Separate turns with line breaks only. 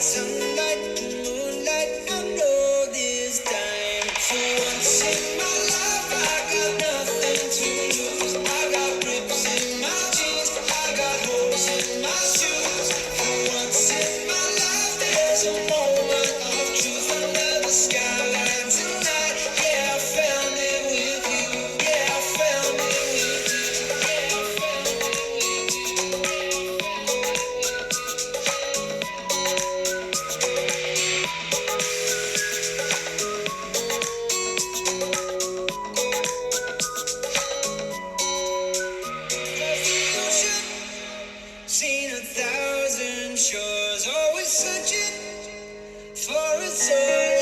sunlight, moonlight, I know this time. For once in my life, I got nothing to lose. I got rips in my jeans, I got holes in my shoes. For once in my life, there's a moment of truth under the skyline tonight. Yeah, I found it with you. Yeah, I found it with you. Yeah, I found it with the ocean. Seen 1,000 shores, always searching for a soul.